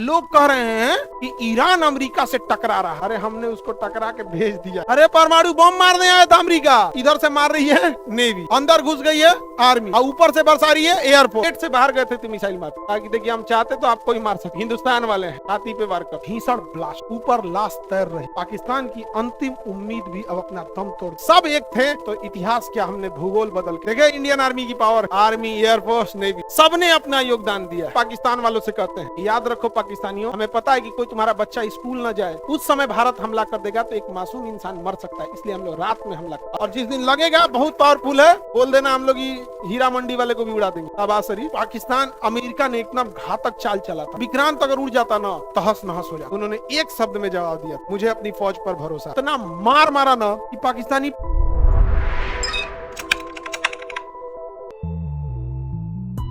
लोग कह रहे हैं कि ईरान अमेरिका से टकरा रहा। अरे हमने उसको टकरा के भेज दिया। अरे परमाणु बम मारने आया था अमेरिका, इधर से मार रही है नेवी, अंदर घुस गई है आर्मी, और ऊपर से बरसा रही है एयरफोर्स। गेट से बाहर गए थे तो मिसाइल मार, ताकि देखिए हम चाहते तो आपको ही मार सकते। हिंदुस्तान वाले हैं छाती पे वार कर, भीषण ब्लास्ट, ऊपर लाश तैर रही। पाकिस्तान की अंतिम उम्मीद भी अब अपना दम तोड़, सब एक थे तो इतिहास क्या, हमने भूगोल बदल के देखे। इंडियन आर्मी की पावर, आर्मी, एयरफोर्स, नेवी, सबने अपना योगदान दिया। पाकिस्तान वालों से कहते हैं याद रखो पाकिस्तानियों, हमें पता है कि कोई तुम्हारा बच्चा स्कूल न जाए, उस समय भारत हमला कर देगा तो एक मासूम इंसान मर सकता है, इसलिए हम लोग रात में हमला कर, और जिस दिन लगेगा बहुत पावरफुल है बोल देना, हम लोग हीरा मंडी वाले को भी उड़ा देंगे। आबाद शरीफ, पाकिस्तान, अमेरिका ने एकदम घातक चाल चला था। विक्रांत अगर उड़ जाता ना तहस नहस हो जाता। उन्होंने एक शब्द में जवाब दिया, मुझे अपनी फौज पर भरोसा। इतना मार मारा ना कि पाकिस्तानी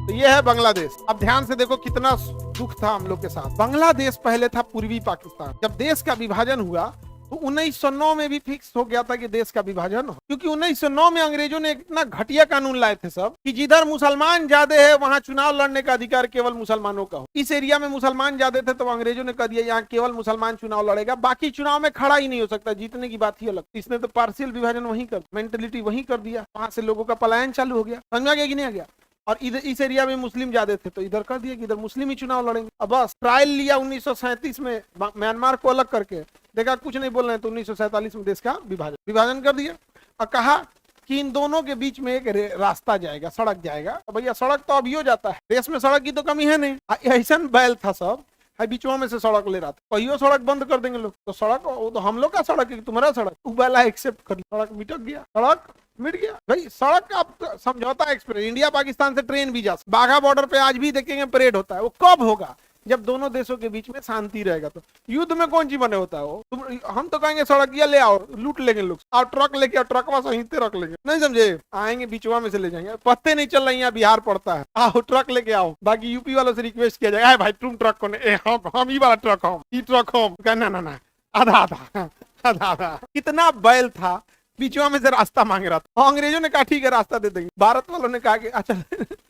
तो ये है बांग्लादेश। अब ध्यान से देखो कितना दुख था हम लोग के साथ। बांग्लादेश पहले था पूर्वी पाकिस्तान। जब देश का विभाजन हुआ तो 1909 में भी फिक्स हो गया था कि देश का विभाजन हो, क्योंकि 1909 में अंग्रेजों ने इतना घटिया कानून लाए थे सब कि जिधर मुसलमान ज्यादा है वहां चुनाव लड़ने का अधिकार केवल मुसलमानों का हो। इस एरिया में मुसलमान ज्यादा थे तो अंग्रेजों ने कह दिया यहाँ केवल मुसलमान चुनाव लड़ेगा, बाकी चुनाव में खड़ा ही नहीं हो सकता, जीतने की बात ही अलग। इसने तो पार्शियल विभाजन वहीं कर, मेंटेलिटी वहीं कर दिया, वहां से लोगों का पलायन चालू हो गया। समझ में गया कि नहीं आ गया? और इधर इस एरिया में मुस्लिम ज्यादा थे तो इधर कर दिया कि इधर मुस्लिम ही चुनाव लड़ेंगे। अब बस ट्रायल लिया 1937 में म्यांमार को अलग करके, देखा कुछ नहीं बोल रहे हैं तो 1947 में देश का विभाजन कर दिया और कहा कि इन दोनों के बीच में एक रास्ता जाएगा, सड़क जाएगा। तो भैया सड़क तो अभी हो जाता है, देश में सड़क की तो कमी है नहीं। ऐसा बैल था सब, बीचों में से सड़क ले रहा था, पहियो सड़क बंद कर देंगे लोग तो सड़क, वो तो हम लोग का सड़क है, तुम्हारा सड़क, उबाला एक्सेप्ट कर, सड़क मिट गया, सड़क मिट गया भाई। सड़क का समझौता एक्सप्रेस, इंडिया पाकिस्तान से ट्रेन भी जा सकती। बाघा बॉर्डर पे आज भी देखेंगे परेड होता है, वो कब होगा? जब दोनों देशों के बीच में शांति रहेगा। तो युद्ध में कौन सी बने होता है वो? हम तो कहेंगे सड़क ले आओ, लूट लेंगे लोग, और ट्रक लेके आओ, ट्रक वहां सही रख लेंगे, नहीं समझे? आएंगे बीचवा में से ले जाएंगे, पत्ते नहीं चल रहे, यहाँ बिहार पड़ता है, आओ ट्रक लेके आओ। बाकी यूपी वालों से रिक्वेस्ट किया जाएगा भाई तुम ट्रक को हम ही वाला ट्रक हम, ई ट्रक हम, कहना ना आधा आधा आधा आधा। कितना बैल था, बीचवा में से रास्ता मांग रहा था। अंग्रेजों ने कहा ठीक है रास्ता दे देंगे, भारत वालों ने कहा कि अच्छा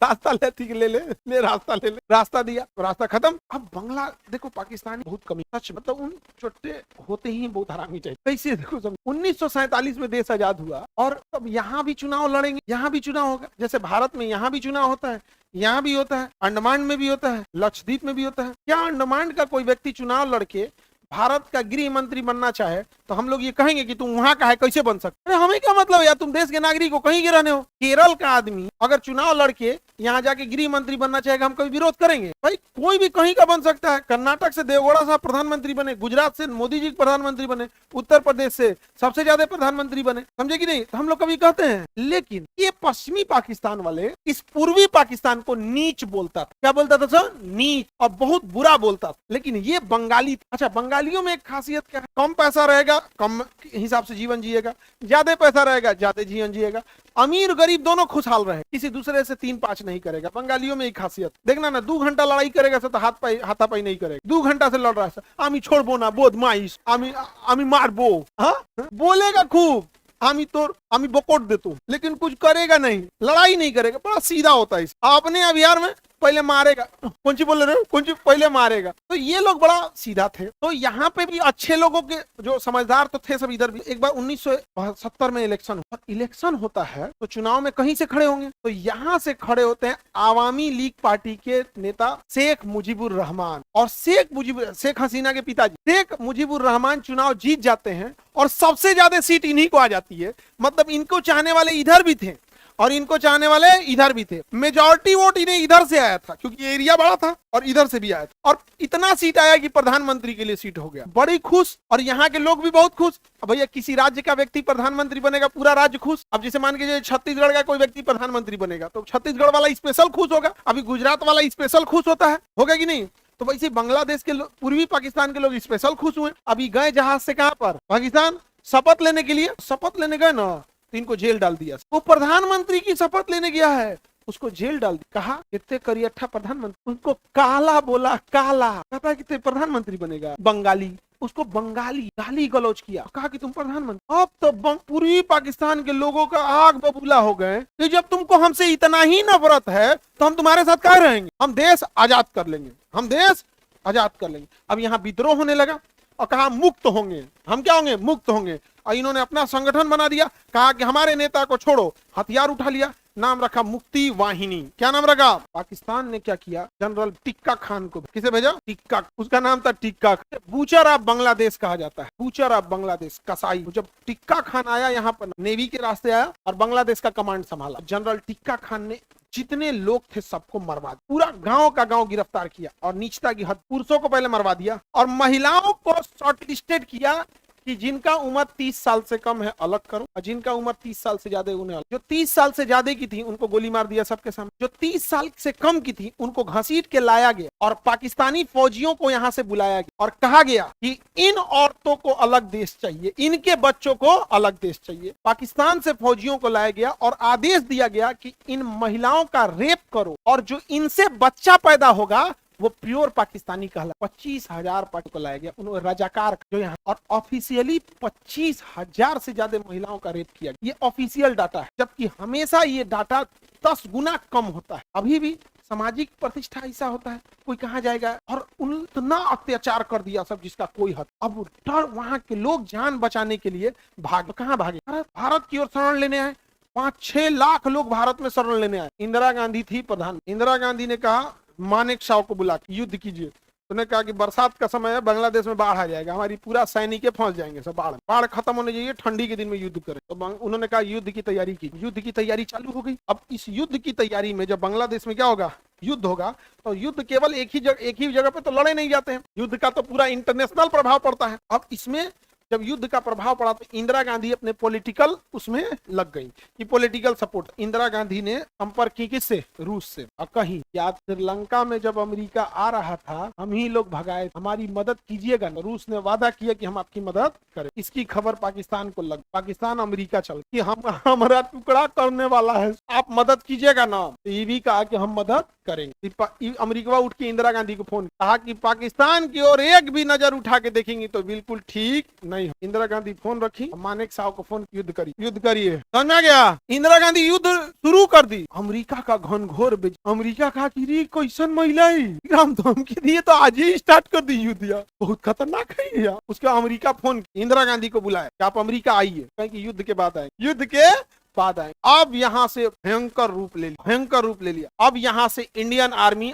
रास्ता ले, ठीक ले रास्ता ले, रास्ता दिया, रास्ता खत्म। अब बंगला देखो, पाकिस्तान बहुत कमी, सच मतलब उन छोटे होते ही बहुत हरामी चाहिए। कैसे देखो, 1947 में देश आजाद हुआ और अब यहाँ भी चुनाव लड़ेंगे, यहाँ भी चुनाव होगा। जैसे भारत में यहाँ भी चुनाव होता है, यहाँ भी होता है, अंडमान में भी होता है, लक्षद्वीप में भी होता है। क्या अंडमान का कोई व्यक्ति चुनाव लड़के भारत का गृह मंत्री बनना चाहे तो हम लोग ये कहेंगे कि तुम वहां का है, कैसे बन सकते? अरे हमें क्या मतलब यार, तुम देश के नागरिक हो, कहीं के रहने हो। केरल का आदमी अगर चुनाव लड़के यहाँ जाके गृह मंत्री बनना चाहेगा, हम कभी विरोध करेंगे? भाई कोई भी कहीं का बन सकता है। कर्नाटक से देवगौड़ा साहब प्रधानमंत्री बने, गुजरात से मोदी जी प्रधानमंत्री बने, उत्तर प्रदेश से सबसे ज्यादा प्रधानमंत्री बने, समझे कि नहीं? तो हम लोग कभी कहते हैं, लेकिन ये पश्चिमी पाकिस्तान वाले इस पूर्वी पाकिस्तान को नीच बोलता था। क्या बोलता था सर? नीच, और बहुत बुरा बोलता था। लेकिन ये बंगाली, अच्छा बंगालियों में एक खासियत क्या है? कम पैसा रहेगा कम हिसाब से जीवन जिएगा, ज्यादा पैसा रहेगा ज्यादा जीवन जिएगा। अमीर गरीब दोनों खुशहाल रहे, किसी दूसरे से 3-5 नहीं करेगा। बंगालियों में एक खासियत देखना ना, 2 घंटा लड़ाई करेगा तो हाथापाई नहीं करेगा। 2 घंटा से लड़ रहा है, आमी छोड़बो ना बोध माइस, आमी मारबो, हाँ बोलेगा खूब, आमी बकोट देतो, लेकिन कुछ करेगा नहीं, लड़ाई नहीं करेगा। बड़ा सीधा होता है। अपने अभियान में पहले मारेगा, कौन सी बोल रहे हो, कौन सी पहले मारेगा। तो ये लोग बड़ा सीधा थे। तो यहाँ पे भी अच्छे लोगों के जो समझदार तो थे सब इधर भी। एक बार 1970 में इलेक्शन होता है तो चुनाव में कहीं से खड़े होंगे, तो यहाँ से खड़े होते हैं आवामी लीग पार्टी के नेता शेख मुजीबुर रहमान, और शेख हसीना के पिताजी शेख मुजीबुर रहमान चुनाव जीत जाते हैं और सबसे ज्यादा सीट इन्हीं को आ जाती है। मतलब इनको चाहने वाले इधर भी थे और इनको चाहने वाले इधर भी थे। मेजॉरिटी वोट इन्हें इधर से आया था क्योंकि एरिया बड़ा था, और इधर से भी आया था, और इतना सीट आया कि प्रधानमंत्री के लिए सीट हो गया। बड़ी खुश, और यहाँ के लोग भी बहुत खुश। अब भैया किसी राज्य का व्यक्ति प्रधानमंत्री बनेगा, पूरा राज्य खुश। अब जैसे मान के छत्तीसगढ़ का कोई व्यक्ति प्रधानमंत्री बनेगा तो छत्तीसगढ़ वाला स्पेशल खुश होगा, अभी गुजरात वाला स्पेशल खुश होता है, होगा कि नहीं? तो वैसे बांग्लादेश के पूर्वी पाकिस्तान के लोग स्पेशल खुश हुए। अभी गए जहाज से कहां पर? पाकिस्तान, शपथ लेने के लिए। शपथ लेने गए ना तो इनको जेल डाल दिया। वो प्रधानमंत्री की शपथ लेने गया है, उसको जेल डाल दिया। कहा कितने करियठा प्रधानमंत्री, उनको काला बोला, काला, कहता कितने प्रधानमंत्री बनेगा। बंगाली, उसको बंगाली गाली गलौज किया, कहा कि तुम प्रधानमंत्री। अब तो पूर्वी पाकिस्तान के लोगों का आग बबूला हो गए कि जब तुमको हमसे इतना ही नफरत है तो हम तुम्हारे साथ क्या रहेंगे, हम देश आजाद कर लेंगे, हम देश आजाद कर लेंगे। अब यहाँ विद्रोह होने लगा और कहा मुक्त होंगे, हम क्या होंगे, मुक्त होंगे। और इन्होंने अपना संगठन बना दिया, कहा कि हमारे नेता को छोड़ो, हथियार उठा लिया, नाम रखा मुक्ति वाहिनी। क्या नाम रखा? पाकिस्तान ने क्या किया, जनरल टिक्का खान को, किसे भेजा? टिक्का, उसका नाम था टिक्का। बूचर ऑफ बांग्लादेश कहा जाता है, बूचर ऑफ बांग्लादेश, कसाई। जब टिक्का खान आया यहाँ पर, नेवी के रास्ते आया और बांग्लादेश का कमांड संभाला। जनरल टिक्का खान ने जितने लोग थे सबको मरवा दिया, पूरा गांव का गांव गिरफ्तार किया और नीचता की हद, पुरुषों को पहले मरवा दिया और महिलाओं को शॉर्टलिस्टेड किया कि जिनका उम्र 30 साल से कम है अलग करो और जिनका उम्र 30 साल से ज्यादा उन्हें अलग। जो 30 साल से ज्यादा की थी उनको गोली मार दिया सबके सामने, जो 30 साल से कम की थी उनको घसीट के लाया गया और पाकिस्तानी फौजियों को यहां से बुलाया गया और कहा गया कि इन औरतों को अलग देश चाहिए, इनके बच्चों को अलग देश चाहिए। पाकिस्तान से फौजियों को लाया गया और आदेश दिया गया कि इन महिलाओं का रेप करो और जो इनसे बच्चा पैदा होगा वो प्योर पाकिस्तानी कहला। 25,000 को लाया गया, उन्होंने रजाकार जो यहाँ, और ऑफिशियली 25,000 से ज्यादा महिलाओं का रेप किया। ये ऑफिशियल डाटा है, जबकि हमेशा ये डाटा 10 गुना कम होता है। अभी भी सामाजिक प्रतिष्ठा ऐसा होता है, कोई कहाँ जाएगा, और उतना अत्याचार कर दिया सब जिसका कोई हद। अब डर, वहां के लोग जान बचाने के लिए भाग, कहाँ भागे? भारत की ओर शरण लेने आए, 5-6 लाख लोग भारत में शरण लेने आए। इंदिरा गांधी थी प्रधान, इंदिरा गांधी ने कहा मानेक शॉ को बुला के युद्ध कीजिए। उन्होंने कहा कि बरसात का समय है, बांग्लादेश में बाढ़ आ जाएगा, हमारी पूरा सैनिक फंस जाएंगे सब, बाढ़ खत्म होने चाहिए, ठंडी के दिन में युद्ध करें। तो उन्होंने कहा युद्ध की तैयारी की, युद्ध की तैयारी चालू हो गई। अब इस युद्ध की तैयारी में जब बांग्लादेश में क्या होगा, युद्ध होगा, तो युद्ध केवल एक ही जगह पे तो लड़े नहीं जाते हैं, युद्ध का तो पूरा इंटरनेशनल प्रभाव पड़ता है। अब इसमें जब युद्ध का प्रभाव पड़ा तो इंदिरा गांधी अपने पॉलिटिकल उसमें लग गई कि पॉलिटिकल सपोर्ट। इंदिरा गांधी ने संपर्क की किससे? रूस से। और कहीं याद, श्रीलंका में जब अमेरिका आ रहा था, हम ही लोग भगाए, हमारी मदद कीजिएगा ना। रूस ने वादा किया कि हम आपकी मदद करें। इसकी खबर पाकिस्तान को लग, पाकिस्तान अमेरिका चल कि हम हमारा टुकड़ा करने वाला है, आप मदद कीजिएगा ना। तो ये भी कहा कि हम मदद करेंगे। अमेरिका उठ के इंदिरा गांधी को फोन कहा कि पाकिस्तान की ओर एक भी नजर उठा के देखेंगी तो बिल्कुल ठीक नहीं। इंदिरा गांधी फोन रखी, मानेक शॉ को फोन, युद्ध करिए। समझ में आ गया? इंदिरा गांधी युद्ध शुरू कर दी। अमेरिका का घनघोर अमेरिका कहा कि कैसन महिला राम धमकी दिए तो आज ही स्टार्ट कर दी युद्ध, या बहुत खतरनाक है या। उसका अमेरिका फोन इंदिरा गांधी को बुलाया कि आप अमेरिका आइए, कहीं कि युद्ध के बाद आए, युद्ध के बाद आए। अब यहाँ से भयंकर रूप ले लिया। अब यहाँ से इंडियन आर्मी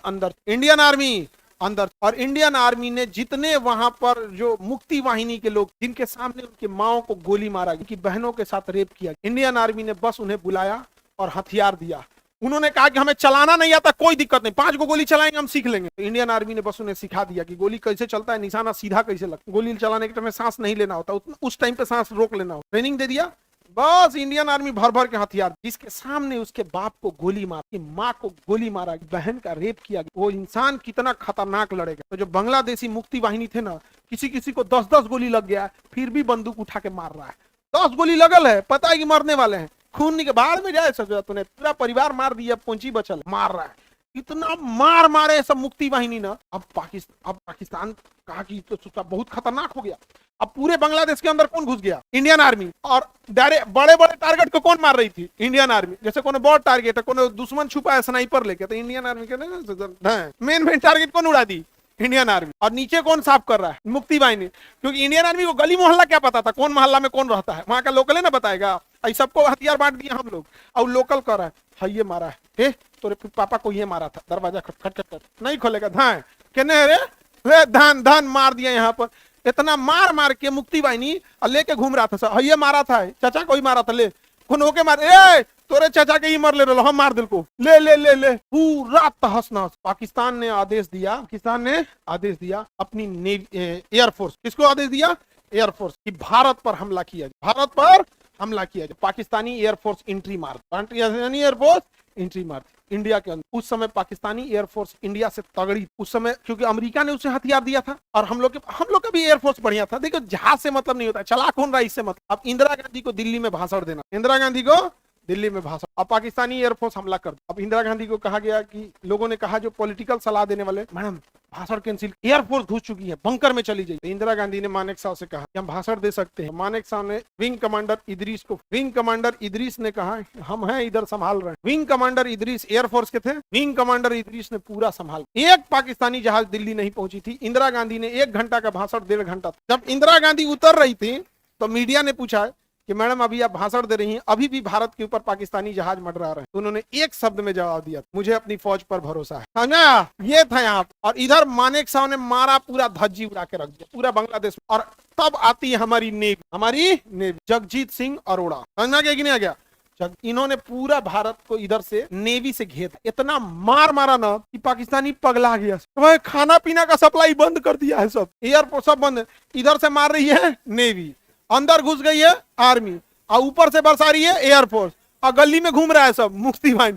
अंदर, और इंडियन आर्मी ने जितने वहां पर जो मुक्ति वाहिनी के लोग, जिनके सामने उनके माओ को गोली मारा, उनकी बहनों के साथ रेप किया, इंडियन आर्मी ने बस उन्हें बुलाया और हथियार दिया। उन्होंने कहा कि हमें चलाना नहीं आता, कोई दिक्कत नहीं, 5 गोली चलाएंगे, हम सीख लेंगे। तो इंडियन आर्मी ने बस उन्हें सिखा दिया कि गोली कैसे चलता है, निशाना सीधा कैसे लगता है, गोली चलाने के टाइम सांस नहीं लेना होता, उस टाइम पे सांस रोक लेना होता, ट्रेनिंग दे दिया। बस इंडियन आर्मी भर भर के हथियार, जिसके सामने उसके बाप को गोली मार, माँ को गोली मारा, बहन का रेप किया, वो इंसान कितना खतरनाक लड़ेगा। तो जो बांग्लादेशी मुक्ति वाहिनी थे ना, किसी को 10-10 गोली लग गया, फिर भी बंदूक उठा के मार रहा है। 10 गोली लगल है, पता है कि मरने वाले हैं, खून के बाहर में जाए सजा, तूने पूरा परिवार मार दिया, पहुंची बचल मार रहा है। इतना मार मारे सब मुक्ति वाहिनी ना। अब पाकिस्तान कहा कि तो बहुत खतरनाक हो गया। अब पूरे बांग्लादेश के अंदर कौन घुस गया? Indian army. और बड़े बड़े टारगेट को कौन मार रही थी? Indian army. जैसे कोई बॉट टारगेट है, कोई दुश्मन छुपा है स्नाइपर लेके, तो इंडियन आर्मी के मेन टारगेट कौन उड़ा दी? Indian army. और नीचे कौन साफ कर रहा है? मुक्ति वाहिनी। क्योंकि इंडियन आर्मी को गली मोहल्ला क्या पता था, कौन मोहल्ला में कौन रहता है, वहां का लोकल है ना बताएगा। सबको हथियार बांट दिया हम लोग, और लोकल कर रहा है, ये मारा है, तोरे पापा को ये मारा था, दरवाजा खट नहीं खोलेगा, धान कहने रे धान मार दिया। यहाँ पर इतना मार के मुक्ति वाहिनी लेके घूम रहा था, ये मारा था, चाचा को ही मारा था, ले खून होके मार, तोरे चाचा के ही मर ले रहा, हम मार दिल को, ले पूरा तहस नहस। पाकिस्तान ने आदेश दिया अपनी एयरफोर्स, किसको आदेश दिया? एयरफोर्स की भारत पर हमला किया जाए। पाकिस्तानी एयरफोर्स एंट्री मार, एयरफोर्स एंट्री मार इंडिया के अंदर। उस समय पाकिस्तानी एयरफोर्स इंडिया से तगड़ी, उस समय क्योंकि अमेरिका ने उसे हथियार दिया था, और हम लोग का भी एयरफोर्स बढ़िया था। देखो जहाज से मतलब नहीं होता, चला कौन रहा इससे मतलब। अब इंदिरा गांधी को दिल्ली में भाषण देना, अब पाकिस्तानी एयरफोर्स हमला कर। अब इंदिरा गांधी को कहा गया कि लोगों ने कहा, जो पॉलिटिकल सलाह देने वाले, मैडम भाषण कैंसिल, एयरफोर्स घुस चुकी है, बंकर में चली जाइए। इंदिरा गांधी ने मानेकशॉ से कहा कि हम भाषण दे सकते हैं। मानेकशॉ ने विंग कमांडर इदरीस ने कहा हम हैं इधर संभाल रहे हैं। विंग कमांडर इदरीस एयरफोर्स के थे, विंग कमांडर इदरीस ने पूरा संभाल। एक पाकिस्तानी जहाज दिल्ली नहीं पहुंची थी। इंदिरा गांधी ने 1 घंटा का भाषण 1.5 घंटा। जब इंदिरा गांधी उतर रही थी तो मीडिया ने पूछा कि मैडम अभी आप भाषण दे रही हैं, अभी भी भारत के ऊपर पाकिस्तानी जहाज मंडरा रहे हैं। तो उन्होंने एक शब्द में जवाब दिया, मुझे अपनी फौज पर भरोसा है। समझा? ये था यहाँ। और इधर मानेकशॉ ने मारा, पूरा धज्जी उड़ा के रख दिया पूरा बांग्लादेश। और तब आती है हमारी नेवी, जगजीत सिंह अरोड़ा। समझना क्या कि नहीं आ गया? इन्होंने पूरा भारत को इधर से नेवी से घेर, इतना मार मारा ना कि पाकिस्तानी पगला गया। तो खाना पीना का सप्लाई बंद कर दिया है, सब एयरपोर्ट सब बंद। इधर से मार रही है नेवी, अंदर घुस गई है आर्मी, और ऊपर से बरसा रही है एयरफोर्स, और गली में घूम रहा है सब मुफ्ती भाई।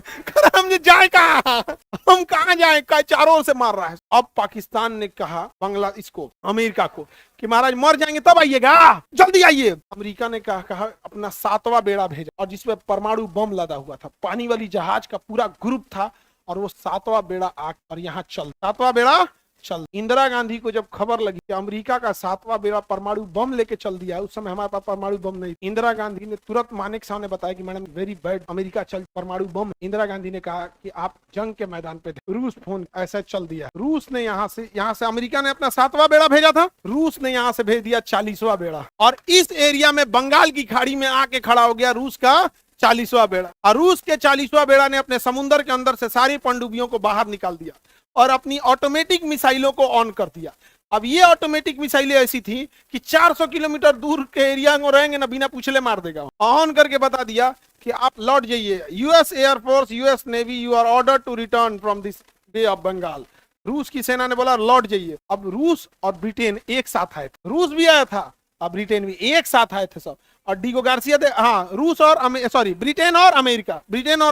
हम जाए कहाँ, हम कहाँ जाए, चारों ओर से मार रहा है। अब पाकिस्तान ने कहा अमेरिका को कि महाराज मर जाएंगे तब आइएगा, जल्दी आइए। अमेरिका ने कहा अपना 7वां बेड़ा भेजा, और जिसमें परमाणु बम लदा हुआ था, पानी वाली जहाज का पूरा ग्रुप था, और वो 7वां बेड़ा और यहाँ 7वां बेड़ा चल। इंदिरा गांधी को जब खबर लगी कि अमेरिका का 7वां बेड़ा परमाणु बम लेके चल दिया है, उस समय हमारे पास परमाणु बम नहीं, इंदिरा गांधी ने तुरंत मानेकशॉ ने बताया कि मैडम वेरी बैड, अमेरिका चल परमाणु बम। इंदिरा गांधी ने कहा कि आप जंग के मैदान पे थे, रूस फोन ऐसा चल दिया। रूस ने यहाँ से अमेरिका ने अपना 7वां बेड़ा भेजा था, रूस ने यहाँ से भेज दिया 40वां बेड़ा, और इस एरिया में बंगाल की खाड़ी में आके खड़ा हो गया रूस का 40वां बेड़ा। और रूस के 40वां बेड़ा ने अपने समुद्र के अंदर से सारी पनडुब्बियों को बाहर निकाल दिया और अपनी ऑटोमेटिक मिसाइलों को ऑन कर दिया। अब ये ऑटोमेटिक मिसाइलें ऐसी थी कि 400 किलोमीटर दूर के एरिया में रहेंगे ना, बिना पूछले मार देगा। ऑन करके बता दिया कि आप लौट जाइए, US air force, US navy, you are order to return from this bay of Bengal. रूस की सेना ने बोला लौट जाइए। अब रूस और ब्रिटेन एक साथ आए थे, रूस भी आया था और ब्रिटेन भी एक साथ आए थे सब। और डीगो गार्सिया ब्रिटेन और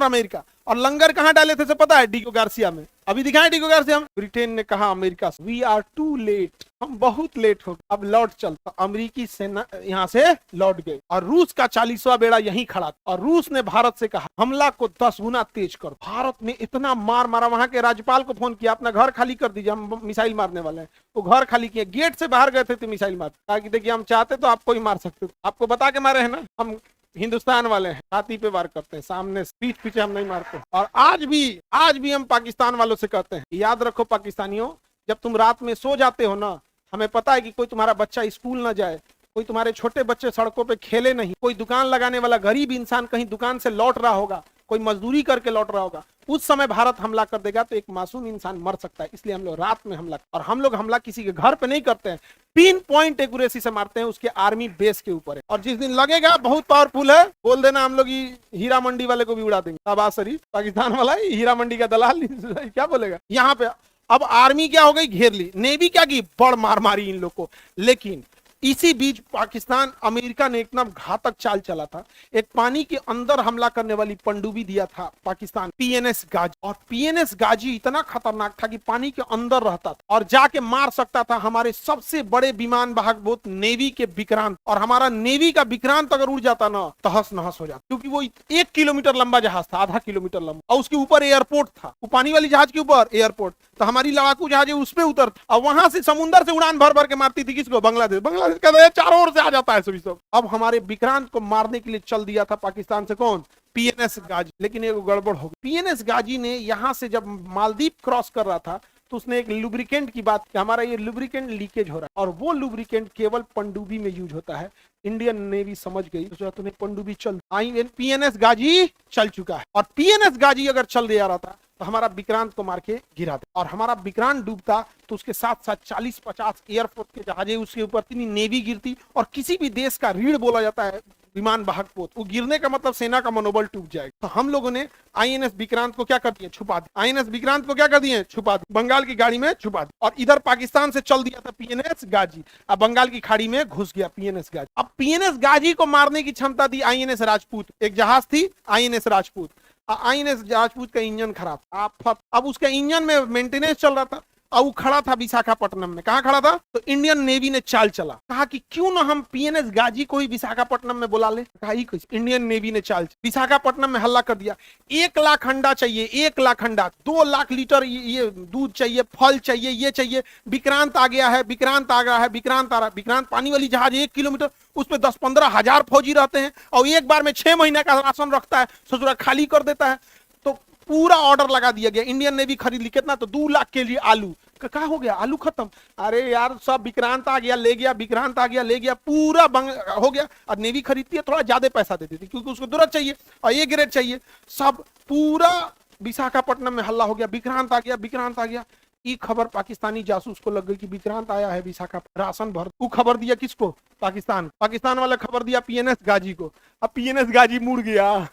अमेरिका। और लंगर कहां डाले थे सब पता है? डीगो गार्सिया में। अभी दिखाएं डीगो गार्सिया में। ब्रिटेन ने कहा अमेरिका से वी आर टू लेट, हम बहुत लेट हो गए, अब लौट चल। तो अमेरिकी सेना यहाँ से लौट गई और रूस का 40वां बेड़ा यहीं खड़ा था। और रूस ने भारत से कहा हमला को 10 गुना तेज कर। भारत ने इतना मार मारा, वहां के राज्यपाल को फोन किया, अपना घर खाली कर दीजिए, हम मिसाइल मारने वाले हैं। वो घर खाली किए, गेट से बाहर गए थे मिसाइल मार। कहा कि देखिए हम चाहते तो आपको ही मार सकते, आपको बता के मारे है ना, हम हिंदुस्तान वाले हैं, छाती पे वार करते हैं, सामने पीठ पीछे हम नहीं मारते। और आज भी हम पाकिस्तान वालों से कहते हैं, याद रखो पाकिस्तानियों, जब तुम रात में सो जाते हो ना, हमें पता है कि कोई तुम्हारा बच्चा स्कूल ना जाए, कोई तुम्हारे छोटे बच्चे सड़कों पे खेले नहीं, कोई दुकान लगाने वाला गरीब इंसान कहीं दुकान से लौट रहा होगा, कोई मजदूरी करके लौट रहा होगा, उस समय भारत हमला कर देगा तो एक मासूम इंसान मर सकता है। इसलिए हम लोग रात में हमला, और हम लोग हमला किसी के घर पे नहीं करते हैं, पिन पॉइंट एक्यूरेसी से मारते हैं, उसके आर्मी बेस के ऊपर है। और जिस दिन लगेगा बहुत पावरफुल है, बोल देना हम लोग हीरा मंडी वाले को भी उड़ा देंगे। शाबाश शरीफ, पाकिस्तान वाला हीरा मंडी का दलाल क्या बोलेगा यहाँ पे। अब आर्मी क्या हो गई, घेर ली, नेवी क्या की, बड़ मार मारी इन लोग को। लेकिन इसी बीच पाकिस्तान, अमेरिका ने एकदम घातक चाल चला था। एक पानी के अंदर हमला करने वाली पनडुब्बी दिया था पाकिस्तान, पीएनएस गाजी। और पीएनएस गाजी इतना खतरनाक था कि पानी के अंदर रहता था और जाके मार सकता था हमारे सबसे बड़े विमान वाहक बोट नेवी के विक्रांत। और हमारा नेवी का विक्रांत अगर उड़ जाता ना, तहस नहस हो जाता, क्योंकि वो 1 किलोमीटर लंबा जहाज था, आधा किलोमीटर लंबा, और उसके ऊपर एयरपोर्ट था, वो पानी वाली जहाज के ऊपर एयरपोर्ट। तो हमारी लड़ाकू जहाज उस पे उतरती और वहां से समुद्र से उड़ान भर भर के मारती थी किसको, बांग्लादेश। चारों ओर से आ जाता है सभी सब। अब हमारे विक्रांत को मारने के लिए चल दिया था पाकिस्तान से कौन, पीएनएस गाजी। लेकिन एक गड़बड़ हो गई, पीएनएस गाजी ने यहां से जब मालदीव क्रॉस कर रहा था तो उसने एक लुब्रिकेंट की बात की, हमारा ये लुब्रिकेंट लीकेज हो रहा है, और वो लुब्रिकेंट केवल पनडुब्बी में यूज होता है। इंडियन नेवी समझ गई, तुम्हें पनडुब्बी चल, पीएनएस गाजी चल चुका है, और पीएनएस गाजी अगर चल दिया रहा था तो हमारा विक्रांत को मार के गिरा दे, और हमारा विक्रांत डूबता तो उसके साथ साथ 40-50 एयरफोर्स के जहाजे उसके ऊपर, इतनी नेवी गिरती। और किसी भी देश का रीढ़ बोला जाता है विमान वाहक पोत, वो गिरने का मतलब सेना का मनोबल टूट जाएगा। तो हम लोगों ने आईएनएस विक्रांत को क्या कर दिया, छुपा दिया। आईएनएस विक्रांत को क्या कर दिए, छुपा दिया, बंगाल की गाड़ी में छुपा दिया। और इधर पाकिस्तान से चल दिया था पीएनएस गाजी, अब बंगाल की खाड़ी में घुस गया पीएनएस गाजी। अब पीएनएस गाजी को मारने की क्षमता थी आईएनएस राजपूत, एक जहाज थी आईएनएस राजपूत। आईएनएस राजपूत का इंजन खराब था, अब उसके इंजन में मेंटेनेंस चल रहा था, और वो खड़ा था विशाखापट्टनम में। कहाँ खड़ा था? तो इंडियन नेवी ने चाल चला, कहा कि क्यों ना हम पीएनएस गाजी को ही विशाखापट्टनम में बुला ले। कहा इंडियन नेवी ने चाल विशाखापट्टनम में हल्ला कर दिया। 1 लाख अंडा चाहिए, 1 लाख अंडा, 2 लाख लीटर ये दूध चाहिए, फल चाहिए, ये चाहिए। विक्रांत आ गया है, विक्रांत आ गया है, विक्रांत आ रहा है। विक्रांत पानी वाली जहाज 1 किलोमीटर, उस पर 10-15 हजार फौजी रहते हैं और एक बार में 6 महीने का राशन रखता है, ससुरा खाली कर देता है। तो पूरा ऑर्डर लगा दिया गया, इंडियन नेवी खरीद ली। कितना? तो 2 लाख के लिए आलू। क्या हो गया? आलू खत्म। अरे यार सब विक्रांत आ गया ले गया, विक्रांत आ गया ले गया, पूरा हो गया। और नेवी खरीदती है, थोड़ा ज्यादा पैसा देती थी क्योंकि उसको जरूरत चाहिए और ये ग्रेड चाहिए। सब पूरा विशाखापट्टनम में हल्ला हो गया, विक्रांत आ गया, विक्रांत आ गया। ये खबर पाकिस्तानी जासूस को लग गई कि विक्रांत आया है विशाखापट्टनम, राशन भर। वो खबर दिया किसको? पाकिस्तान वाला खबर दिया पीएनएस गाजी को। अब पीएनएस गाजी मुड़ गया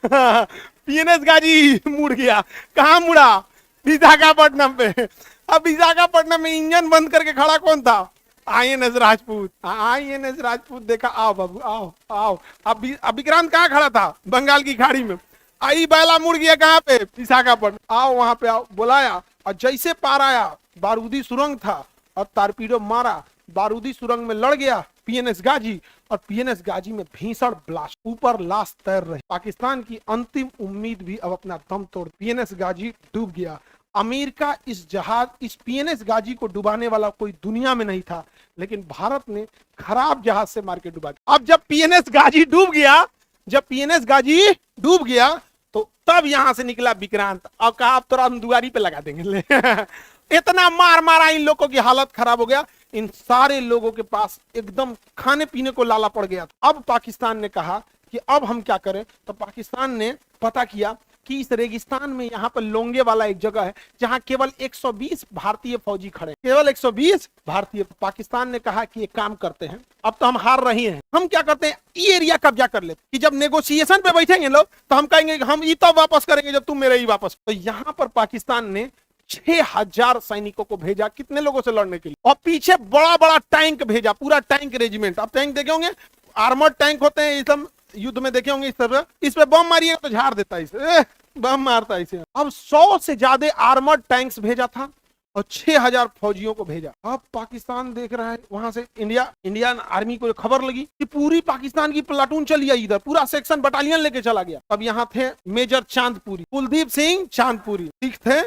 पीएनएस गाजी मुड़ गया। कहाँ मुड़ा? विशाखापट्टनम पे। अब विशाखापट्टनम में इंजन बंद करके खड़ा कौन था? आईएनएस राजपूत। आईएनएस राजपूत देखा, आओ बाबू आओ आओ। अब विक्रांत कहाँ खड़ा था? बंगाल की खाड़ी में। आई बैला मुड़ गया कहाँ पे? विशाखापट्टनम। आओ वहां पे आओ, बुलाया और जैसे पार आया, बारूदी सुरंग था और टारपीडो मारा, बारूदी सुरंग में लड़ गया पीएनएस गाजी और पीएनएस गाजी में भीषण ब्लास्ट, ऊपर लाश तैर रही। पाकिस्तान की अंतिम उम्मीद भी अब अपना दम तोड़, पीएनएस गाजी डूब गया। अमेरिका इस पीएनएस गाजी को डुबाने वाला कोई दुनिया में नहीं था, लेकिन भारत ने खराब जहाज से मार के डुबा दिया। अब जब पीएनएस गाजी डूब गया, तो तब यहां से निकला विक्रांत और कहा अब तो हम दुआरी पे लगा देंगे इतना मार मारा, इन लोगों की हालत खराब हो गया। इन सारे लोगों के पास एकदम खाने पीने को लाला पड़ गया। अब पाकिस्तान ने कहा कि अब हम क्या करें। तो पाकिस्तान ने पता किया कि इस रेगिस्तान में यहाँ पर लोंगे वाला एक जगह है जहां केवल 120 भारतीय फौजी खड़े, केवल 120 भारतीय। पाकिस्तान ने कहा कि एक काम करते हैं, अब तो हम हार रहे हैं, हम क्या करते हैं, ये एरिया कब्जा कर लेते कि जब नेगोशिएशन पे बैठेंगे लोग तो हम कहेंगे हम ये तब वापस करेंगे जब तुम मेरे ही वापस। तो यहाँ पर पाकिस्तान ने 6000 सैनिकों को भेजा, कितने लोगों से लड़ने के लिए, और पीछे बड़ा बड़ा टैंक भेजा, पूरा टैंक रेजिमेंट। अब टैंक देखे होंगे, आर्मर्ड टैंक होते हैं, एकदम युद्ध में देखे होंगे इस तरह, इस पे बम मारिए तो झाड़ देता है इसे, बम मारता है इसे। अब 100 से ज्यादा आर्मर्ड टैंक्स भेजा था और 6000 फौजियों को भेजा। अब पाकिस्तान देख रहा है, वहां से इंडियन आर्मी को खबर लगी कि पूरी पाकिस्तान की प्लाटून चली आई, इधर पूरा सेक्शन बटालियन लेके चला गया। अब यहाँ थे मेजर चांदपुरी, कुलदीप सिंह चांदपुरी, ठीक थे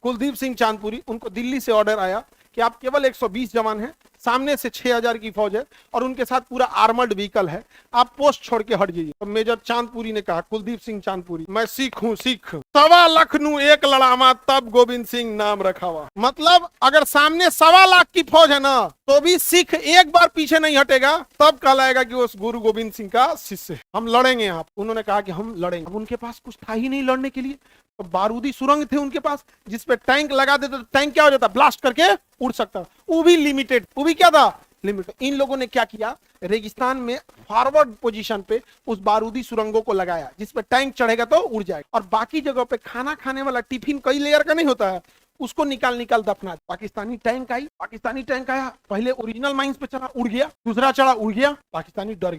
कुलदीप सिंह चांदपुरी। उनको दिल्ली से ऑर्डर आया कि आप केवल 120 जवान हैं, सामने से 6000 की फौज है और उनके साथ पूरा आर्मर्ड व्हीकल है, आप पोस्ट छोड़ के हट जाइए। तो मेजर चांदपुरी ने कहा, कुलदीप सिंह चांदपुरी, मैं सिख हूं, सिख 1.25 लाख नू एक लड़ावा तब गोविंद सिंह नाम रखावा। मतलब अगर सामने 1.25 लाख की फौज है ना, तो भी सिख एक बार पीछे नहीं हटेगा, तब कहलाएगा कि वो गुरु गोविंद सिंह का शिष्य है, हम लड़ेंगे। आप उन्होंने कहा कि हम लड़ेंगे। अब उनके पास कुछ था ही नहीं लड़ने के लिए, तो बारूदी सुरंग थे उनके पास जिसपे टैंक लगा देते तो टैंक क्या हो जाता, ब्लास्ट करके उड़ सकता, वो भी लिमिटेड, वो भी क्या था, लिमिटेड। इन लोगों ने क्या किया, रेगिस्तान में फॉरवर्ड पोजीशन पे उस बारूदी सुरंगों को लगाया जिसपे टैंक चढ़ेगा तो उड़ जाएगा, और बाकी जगह पे खाना खाने वाला टिफिन कई लेयर का नहीं होता है, उसको निकाल दफना। पाकिस्तानी टैंक आया, पहले ओरिजिनल माइंस पे चढ़ा, उड़ गया, दूसरा चढ़ा, उड़ गया, पाकिस्तानी डर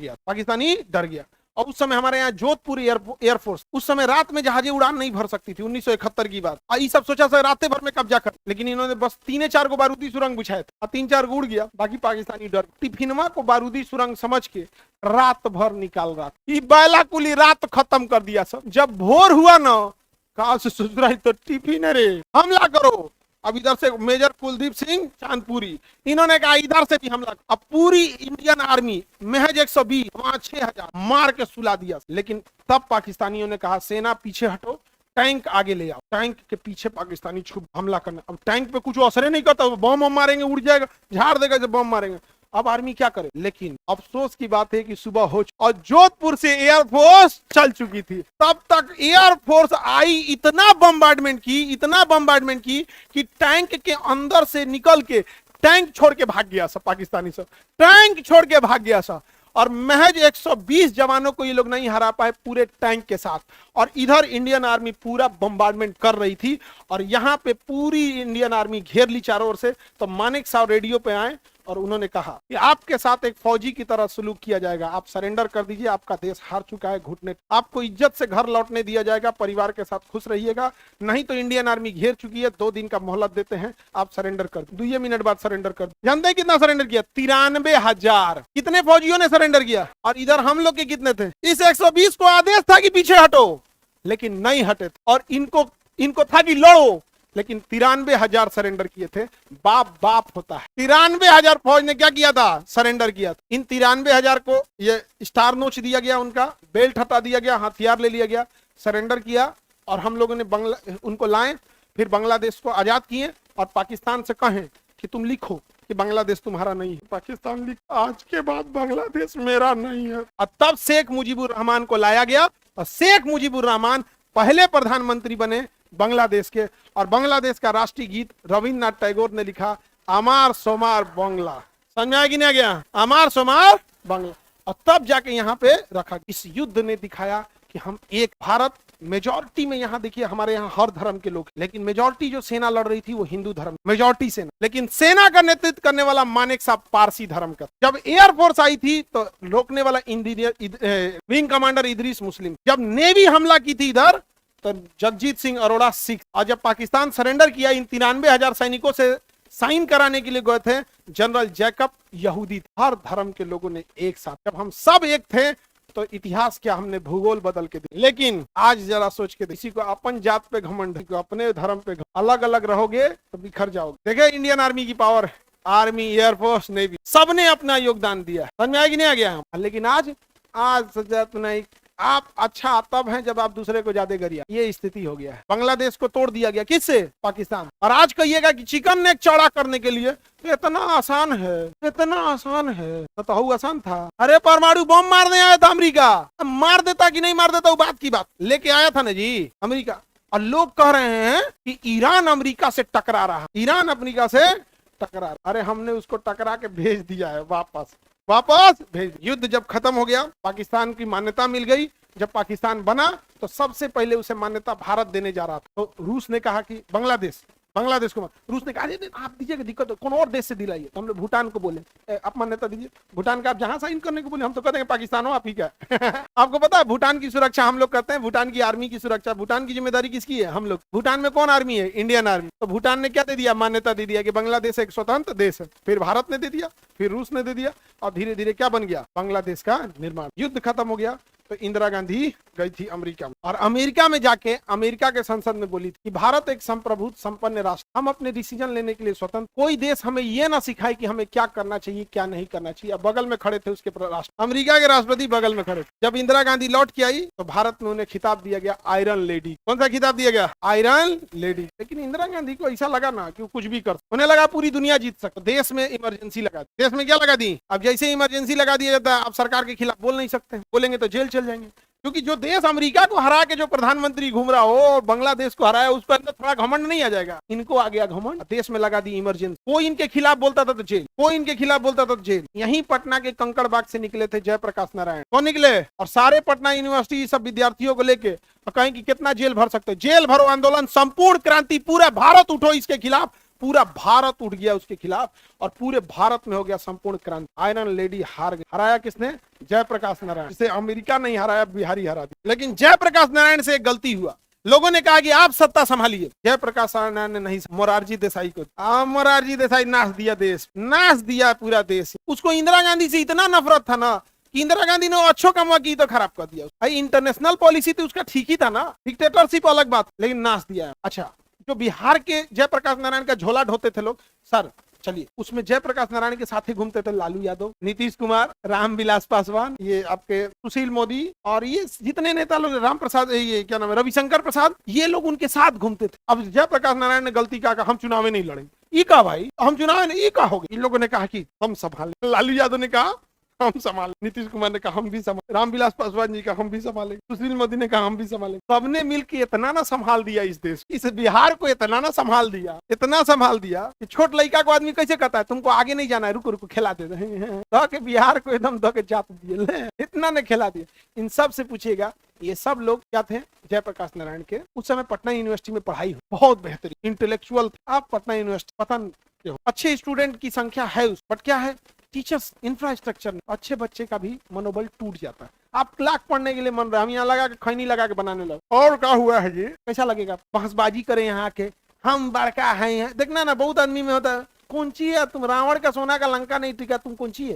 गया। और उस समय हमारे यहाँ जोधपुर एयरफोर्स, उस समय रात में जहाजें उड़ान नहीं भर सकती थी, 1971 की बात। ये सब सोचा सर रातें भर में कब्जा कर, लेकिन इन्होंने बस 3-4 को बारूदी सुरंग बिछाए थे, 3-4 उड़ गया, बाकी पाकिस्तानी डर। टिफिनवा को बारूदी सुरंग समझ के रात भर निकाल रहा, बैला कुली रात खत्म कर दिया सब। जब भोर हुआ ना, कहा से सोच रहा तो टिफिन रे, हमला करो। अब इधर से मेजर कुलदीप सिंह चांदपुरी, इन्होंने कहा इधर से भी हमला। अब पूरी इंडियन आर्मी महज 120, वहां 6000 मार के सुला दिया। लेकिन तब पाकिस्तानियों ने कहा सेना पीछे हटो, टैंक आगे ले आओ। टैंक के पीछे पाकिस्तानी छुप हमला करना। अब टैंक पे कुछ असर नहीं करता, बम मारेंगे, उड़ जाएगा, झाड़ देगा जब बम मारेंगे। अब आर्मी क्या करे, लेकिन अफसोस की बात है कि सुबह हो और जोधपुर से एयरफोर्स चल चुकी थी। तब तक एयरफोर्स आई, इतना बम्बार्डमेंट की कि टैंक के अंदर से निकल के टैंक छोड़ के भाग गया सब पाकिस्तानी सब, टैंक छोड़ के भाग गया सब। और महज 120 जवानों को ये लोग नहीं हरा पाए पूरे टैंक के साथ। और इधर इंडियन आर्मी पूरा बम्बार्डमेंट कर रही थी और यहाँ पे पूरी इंडियन आर्मी घेर ली चारों ओर से। तो मानेक साहब रेडियो पे आए और उन्होंने कहा कि आपके साथ एक फौजी की तरह सलूक किया जाएगा, आप सरेंडर कर दीजिए, आपका देश हार चुका है घुटने, आपको इज्जत से घर लौटने दिया जाएगा, परिवार के साथ खुश रहिएगा, नहीं तो इंडियन आर्मी घेर चुकी है, 2 दिन का मोहलत देते हैं, आप सरेंडर कर 2 मिनट बाद सरेंडर कर। जानते हैं कितना सरेंडर किया? 93,000। कितने फौजियों ने सरेंडर किया? और इधर हम लोग के कितने थे? इस 120 को आदेश था कि पीछे हटो, लेकिन नहीं हटे, और इनको था कि लड़ो, लेकिन 93,000 सरेंडर किए थे। बाप बाप होता है। 93,000 फौज ने क्या किया था? सरेंडर किया था। इन 93,000 को ये स्टार नोच दिया गया, उनका बेल्ट हटा दिया गया, हथियार ले लिया गया, सरेंडर किया, और हम लोगों ने उनको लाए, फिर बांग्लादेश को आजाद किए, और पाकिस्तान से कहें कि तुम लिखो कि बांग्लादेश तुम्हारा नहीं है। पाकिस्तान लिख, आज के बाद बांग्लादेश मेरा नहीं है। और तब शेख मुजीबुर रहमान को लाया गया, और शेख मुजीबुर रहमान पहले प्रधानमंत्री बने बांग्लादेश के, और बांग्लादेश का राष्ट्रीय गीत रविन्द्रनाथ टैगोर ने लिखा, अमार सोमार बांग्ला। समझा कि नहीं गया? अमार सोमार बांग्ला। और तब जाके यहाँ पे रखा। इस युद्ध ने दिखाया कि हम एक भारत, मेजॉरिटी में यहाँ देखिए हमारे यहाँ हर धर्म के लोग, लेकिन मेजॉरिटी जो सेना लड़ रही थी वो हिंदू धर्म, मेजॉरिटी सेना, लेकिन सेना का नेतृत्व करने वाला मानेक साहब पारसी धर्म का। जब एयरफोर्स आई थी तो रोकने वाला विंग कमांडर इदरीस मुस्लिम। जब नेवी हमला की थी इधर तो जगजीत सिंह अरोड़ा सिख। और जब पाकिस्तान सरेंडर किया, इन 93,000 सैनिकों से साइन कराने के लिए गए थे जनरल जैकब यहूदी। हर धर्म के लोगों ने एक साथ, जब हम सब एक थे तो इतिहास क्या, हमने भूगोल बदल के दिया। लेकिन आज जरा सोच के किसी को अपन जात पे घमंड, को अपने धर्म पे अलग अलग रहोगे तो बिखर जाओगे। देखे इंडियन आर्मी की पावर, आर्मी, एयरफोर्स, नेवी, सबने अपना योगदान दिया। समझ में आया कि नहीं आ गया? लेकिन आज नहीं, आप अच्छा तब हैं जब आप दूसरे को ज्यादा गरिया। ये स्थिति हो गया है। बांग्लादेश को तोड़ दिया गया, किससे? पाकिस्तान। और आज कहिएगा कि चिकन नेक चौड़ा करने के लिए इतना आसान है, इतना आसान है, बताओ आसान था? अरे परमाणु बम मारने आया था अमेरिका, मार देता कि नहीं मार देता वो बात की बात, लेके आया था ना जी अमेरिका। और लोग कह रहे हैं कि ईरान अमेरिका से टकरा रहा, ईरान अमेरिका से टकरा। अरे हमने उसको टकरा के भेज दिया है, वापस भेज। युद्ध जब खत्म हो गया, पाकिस्तान की मान्यता मिल गई। जब पाकिस्तान बना तो सबसे पहले उसे मान्यता भारत देने जा रहा था। तो रूस ने कहा कि बांग्लादेश को, रूस ने कहा आप दीजिएगा, दिक्कत कौन और देश से दिलाइए। तो हम लोग भूटान को बोले आप मान्यता दीजिए। भूटान का आप जहां साइन करने को बोले, हम तो कहते हैं पाकिस्तान हो आप ही क्या। आपको पता है भूटान की सुरक्षा हम लोग करते हैं, भूटान की आर्मी की सुरक्षा, भूटान की जिम्मेदारी किसकी है? हम लोग। भूटान में कौन आर्मी है? Indian army. तो भूटान ने क्या दे दिया? मान्यता दे दिया कि बांग्लादेश एक स्वतंत्र देश है। फिर भारत ने दे दिया, फिर रूस ने दे दिया, और धीरे धीरे क्या बन गया? बांग्लादेश का निर्माण। युद्ध खत्म हो गया तो इंदिरा गांधी गई थी अमेरिका में, और अमेरिका में जाके अमेरिका के संसद में बोली थी कि भारत एक संप्रभुत्व संपन्न राष्ट्र, हम अपने डिसीजन लेने के लिए स्वतंत्र, कोई देश हमें ये ना सिखाए कि हमें क्या करना चाहिए क्या नहीं करना चाहिए। अब बगल में खड़े थे उसके राष्ट्र, अमेरिका के राष्ट्रपति बगल में खड़े थे। जब इंदिरा गांधी लौट के आई तो भारत में उन्हें खिताब दिया गया आयरन लेडी। कौन सा खिताब दिया गया? Iron lady. लेकिन इंदिरा गांधी को ऐसा लगा ना कि वो कुछ भी कर, उन्हें लगा पूरी दुनिया जीत सकता। देश में इमरजेंसी लगा दी। देश में क्या लगा दी? अब जैसे इमरजेंसी लगा दिया जाता है, अब सरकार के खिलाफ बोल नहीं सकते, बोलेंगे तो जेल चल जाएंगे। क्योंकि जो देश अमेरिका को हरा के जो प्रधानमंत्री घूम रहा हो और बांग्लादेश को हराया, उस पर अंदर थोड़ा घमंड नहीं आ जाएगा? इनको आ गया घमंड, देश में लगा दी इमरजेंसी। कोई इनके खिलाफ बोलता था तो जेल, कोई इनके खिलाफ बोलता था तो जेल। यहीं पटना के कंकड़बाग से निकले थे जयप्रकाश नारायण। कौन निकले? और सारे पटना यूनिवर्सिटी सब विद्यार्थियों को लेके कहें कि कितना जेल भर सकते, जेल भरो आंदोलन, संपूर्ण क्रांति, पूरा भारत उठो इसके खिलाफ। पूरा भारत उठ गया उसके खिलाफ, और पूरे भारत में हो गया संपूर्ण क्रांति। आयरन लेडी हार गई। हराया किसने? जयप्रकाश नारायण। जिसे अमेरिका नहीं हराया, बिहारी हरा दिया। लेकिन जयप्रकाश नारायण से एक गलती हुआ, लोगों ने कहा कि आप सत्ता संभालिए। जयप्रकाश नारायण ने नहीं, मोरारजी देसाई को। मोरारजी देसाई नाश दिया देश, नाश दिया पूरा देश। उसको इंदिरा गांधी से इतना नफरत था ना कि इंदिरा गांधी ने अच्छो कमा की तो खराब कर दिया। भाई इंटरनेशनल पॉलिसी थी उसका, ठीक ही था ना, डिक्टेटरशिप अलग बात, लेकिन नाश दिया। अच्छा, जो बिहार के जयप्रकाश नारायण का झोला ढोते थे लोग, सर चलिए, उसमें जयप्रकाश नारायण के साथ ही घूमते थे लालू यादव, नीतीश कुमार, रामविलास पासवान, ये आपके सुशील मोदी, और ये जितने नेता लोग, राम प्रसाद, ये क्या नाम है, रविशंकर प्रसाद, ये लोग उनके साथ घूमते थे। अब जयप्रकाश नारायण ने गलती कहा, हम चुनाव में नहीं लड़ेंगे। ये कहा भाई हम चुनाव में, ये कहा हो गया। इन लोगों ने कहा कि हम संभाले, लालू यादव ने कहा हम संभाले, नीतीश कुमार ने कहा हम भी संभाले, रामविलास पासवान जी का हम भी संभाले, सुशील मोदी ने कहा हम भी संभाले। सबने मिलकर इतना ना संभाल दिया इस देश, इस बिहार को इतना ना संभाल दिया, इतना संभाल दिया कि छोट लड़का को आदमी कैसे कहता है तुमको आगे नहीं जाना है, रुको रुको खिला दे रहे के बिहार को एकदम दो के जात दिए, इतना ने खिला दिया। इन सब से पूछिएगा, ये सब लोग क्या थे? जयप्रकाश नारायण के। उस समय पटना यूनिवर्सिटी में पढ़ाई बहुत बेहतरीन, इंटेलेक्चुअल। आप पटना यूनिवर्सिटी पता सकते हो। अच्छे स्टूडेंट की संख्या है बट क्या है, टीचर्स इंफ्रास्ट्रक्चर, अच्छे बच्चे का भी मनोबल टूट जाता है। आप लाख पढ़ने के लिए मन रहा है, हम यहाँ लगा के खैनी लगा के बनाने लगे, और क्या हुआ है जी, कैसा लगेगा, बहसबाजी करें यहाँ के, हम बड़का है यहाँ, देखना ना बहुत आदमी में होता है, कौन ची है तुम, रावण का सोना का लंका नहीं टिका, तुम कौन ची है,